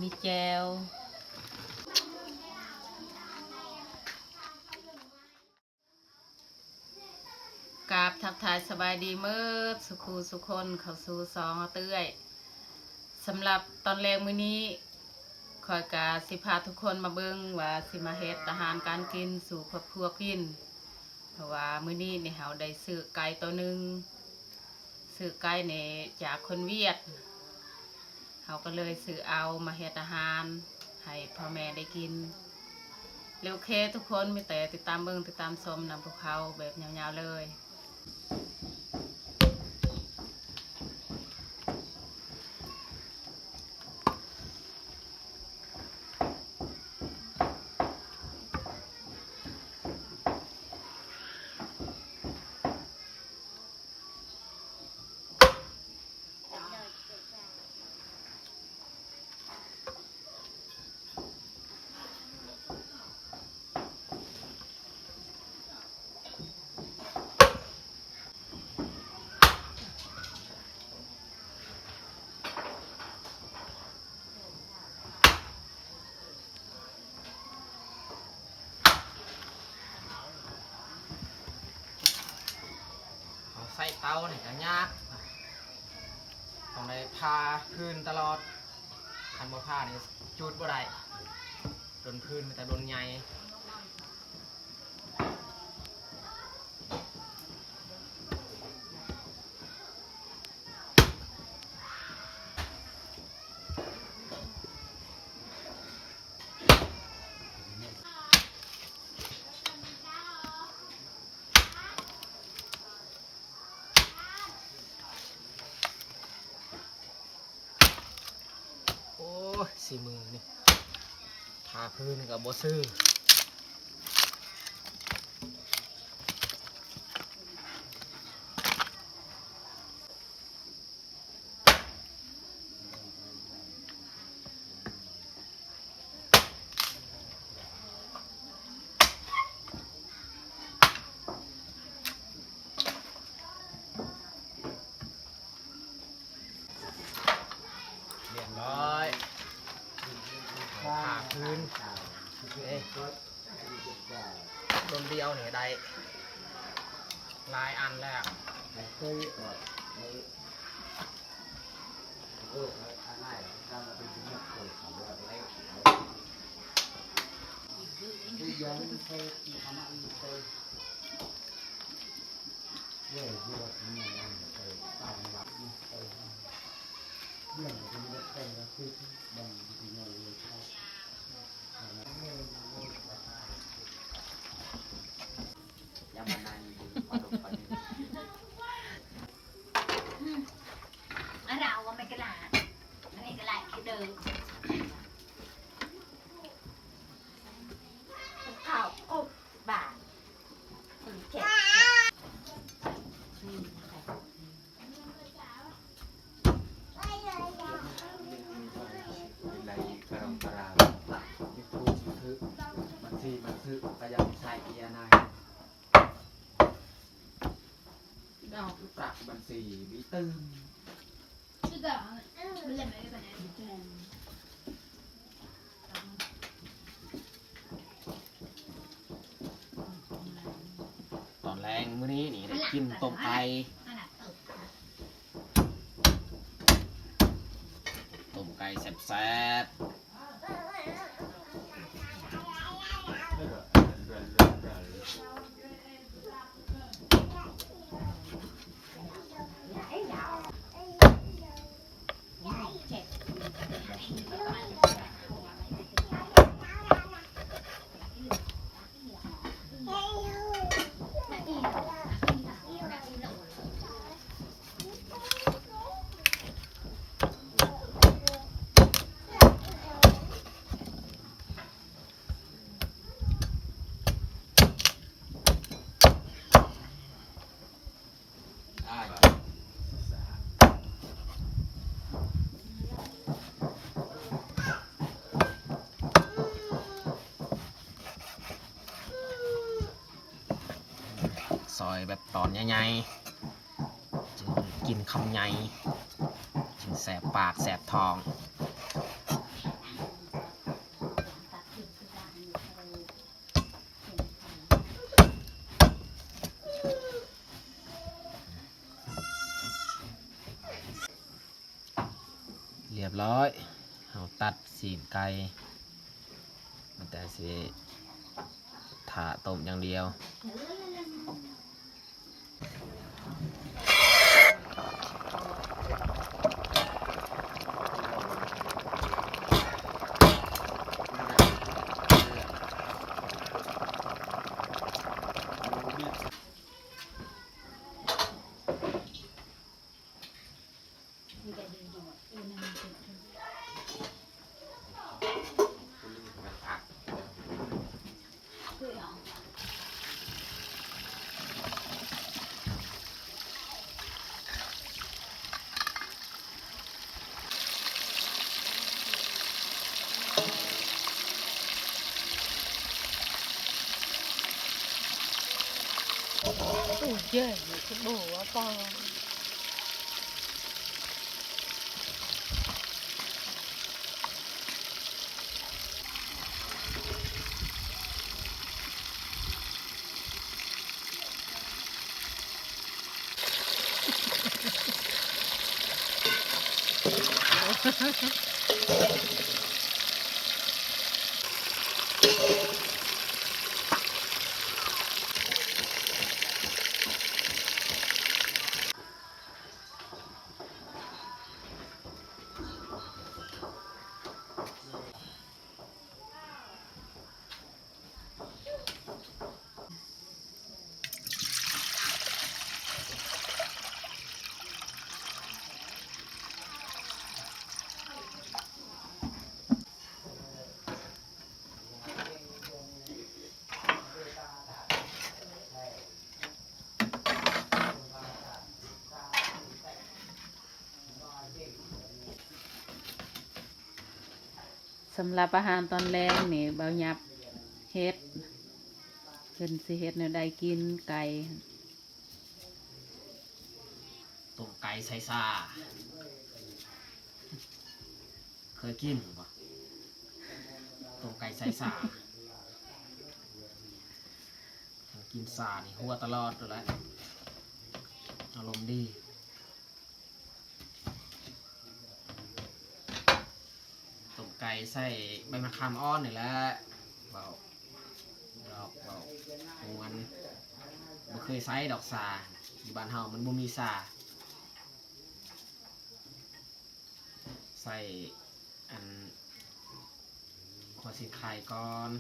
มีแจวกราบทักทายสบายดีเมื่อสุขูสุคนเข้าสู่สองเตื้อยสำหรับตอนแรกมื้อนี้คอยกาสิพาทุกคนมาเบิ่งว่าสิมาเฮ็ดอาหารการกินสู่ครอบครัวกินเพราะว่ามื้อนี้นี่เฮาได้ซื้อไก่ตัวหนึ่งซื้อไก่เนี่ยจากคนเวียดเฮาก็เลยซื้อเอามาเฮ็ดอาหารให้พ่อแม่ได้กินเร็วเคทุกคนมีแต่ติดตามเบิ่งติดตามชมนำพวกเขาแบบยาวๆเลยใส่เตาเนี่ยก็ยากต้องได้พาพื้นตลอดคันบ่พานี่จุดบ่ได้โดนพื้นแต่โดนใหญ่โอ้ยสีมือนี่ทาพื้นกับบ่ซื้อเรียบร้อยทาพื้นโดนเดียวเนี่ยได้หลายอันแล้วเราก็ไม่กระดาษไม่กระดาษคือเดิมข้าวอบบาทเจ็บบัญชีบิตึงตอนแรงมื้อนี้นี่ได้กินต้มไก่แซ่บซอยแบบตอนใหญ่ๆจึงกินคำใหญ่จึงแสบปากแสบท้อง เรียบร้อยเราตัดสีนไก่แต่สิถาต้มอย่างเดียวตู้เย่คือบอกว่าปอสำหรับอาหารตอนแรกนี่เบาหยับเฮ็ดเพิ่นสิเฮ็ดแนวใดกินไก่ ต้มไก่ใส่ซาเคยกินปะต้มไก่ใส่ซากินซานี่หัวตลอดเลยแหละอารมณ์ดีต้มไก่ใส่ใบมะขามอ่อนนี่แหละเบาดอกเบาหวนบ่เคยใส่ดอกซาอยู่บ้านเฮามันบ่มีซาใส่อันหัวสิไข่ก่อน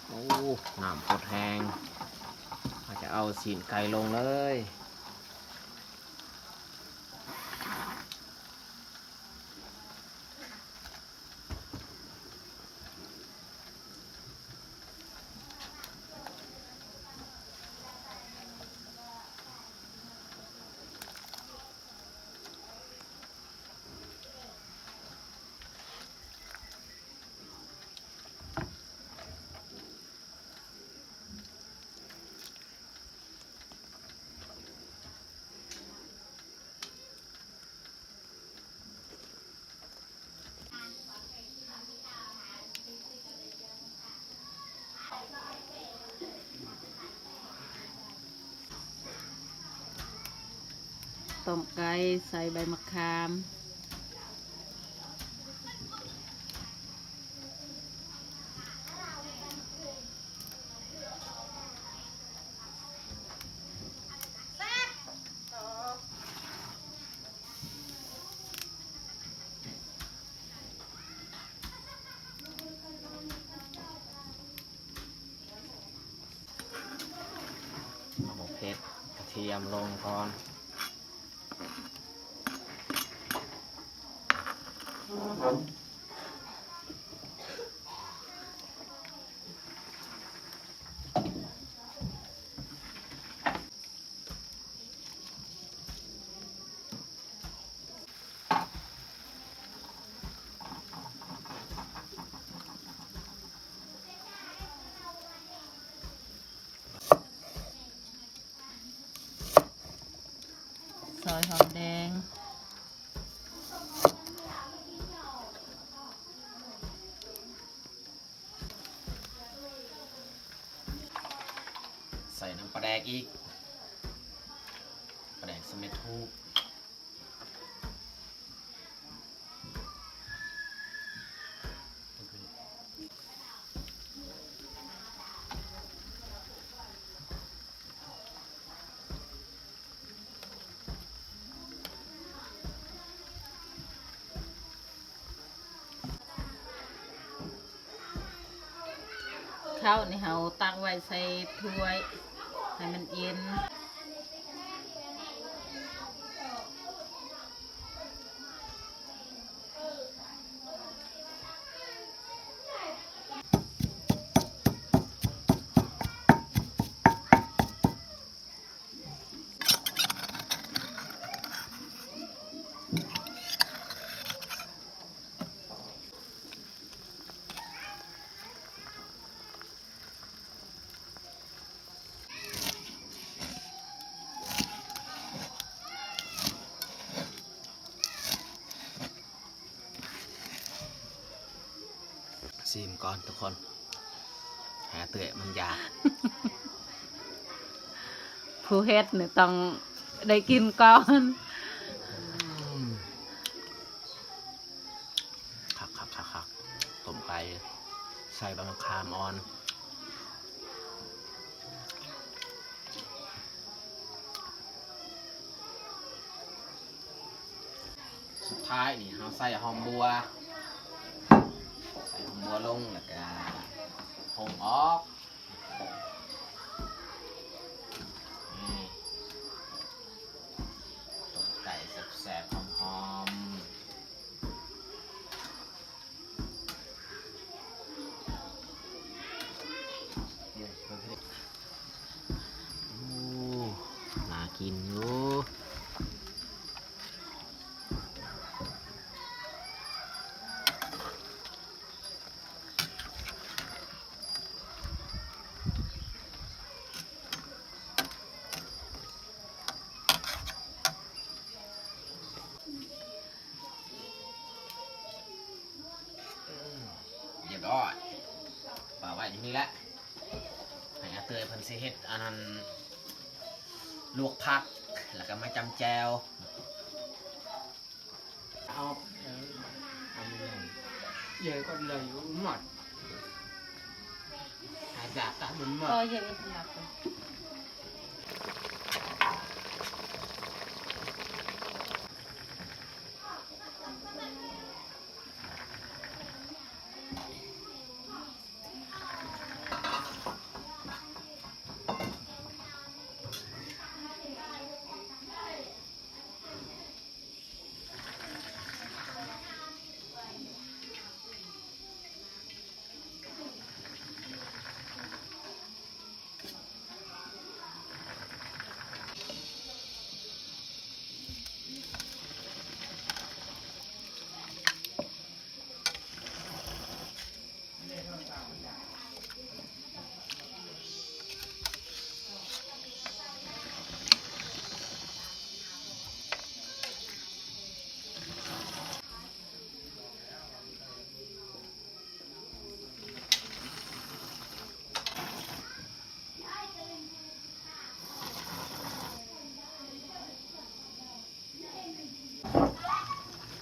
โอ้น้ำกดแห้งเราจะเอาสีนไก่ลงเลยต้มไก่ใส่ใบมะขามหมกเผ็ดกระเทียม ยมลงก่อนซอยหอมแดงใส่น้ำปลาแดกอีกปลาแดกสเม็ดทูบข้าวนี่เฮาตักไว้ใส่ถ้วยให้มันเย็นซีมก่อนทุกคนหาเตะมันยาก ผู้เฮ็ดเนี่ยต้องได้กินก่อน คักต้มไก่ใส่ใบมะขามอ่อนสุดท้ายนี่เราใส่หอมบัวลงแล้วก็ผงออกนี่ต้มไก่แซ่บๆหอมโอ้น่ากินอยู่เรียบร้อยป่าไว้อย่างนี้แหละให้อาเตยเพิ่นสิเฮ็ดอันนั้นลวกผักแล้วก็มาจำแจวเอา giờ con lời cũng mọt hải giả cả bốn ก็ mọt เย็นสำหรับ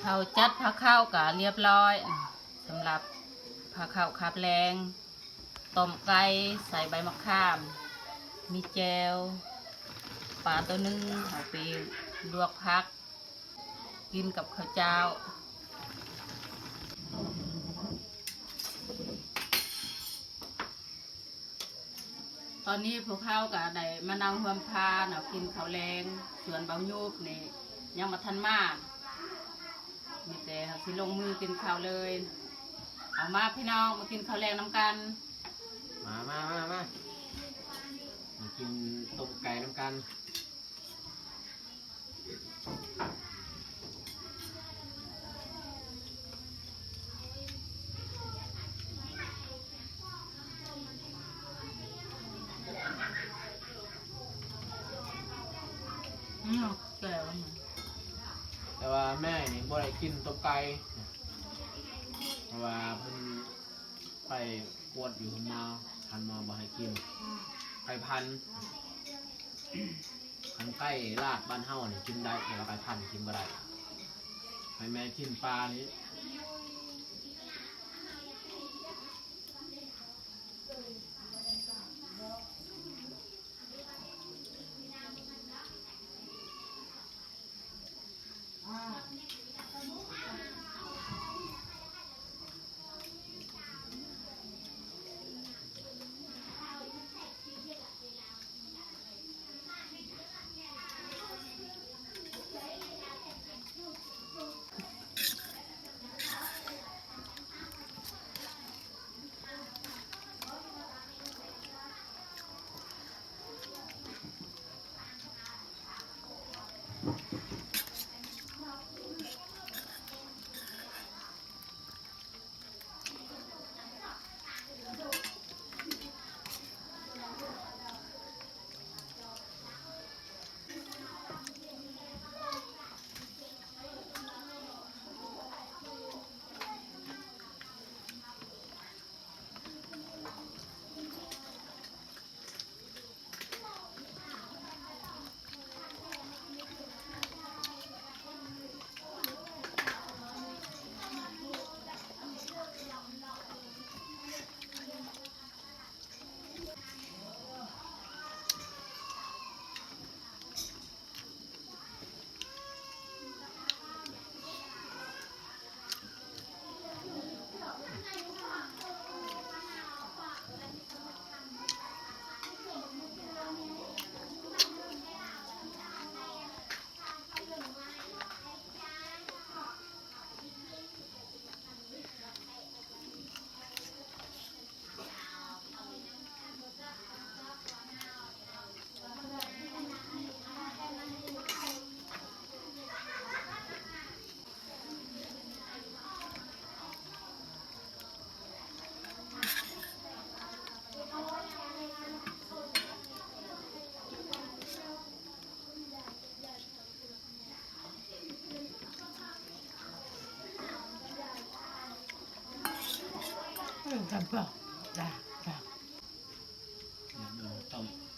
เขาจัดผักข้าวกะเรียบร้อยสำหรับผักข้าวขับแรงต้มไก่ใส่ใบมะขาม มีแจวปลาตัวนึงเอาไปลวกพัก กินกับข้าวเจ้า ตอนนี้พวกเขาก็ได้มานั่งรวมพาเนาะกินข้าวแรงส่วนเบายุบนี่ยังมาทันมากมีแต่เขาสิลงมือกินข้าวเลย เอามาพี่น้องมากินข้าวแรงน้ำกัน มากินต้มไก่น้ำกัน แก่ว่ามัน แต่ว่าแม่นี่บ่ได้กินต้มไก่เพราะว่าเพิ่นไปปวดอยู่ข้างนอกพันหมอบ่ให้กินไก่พันธุ์คันไก่ลาดบ้านเฮานี่กินได้แต่ว่าไก่พันธุ์กินบ่ได้ให้แม่กินปลานี้ กันเปล่าได้ เดี๋ยวต้ม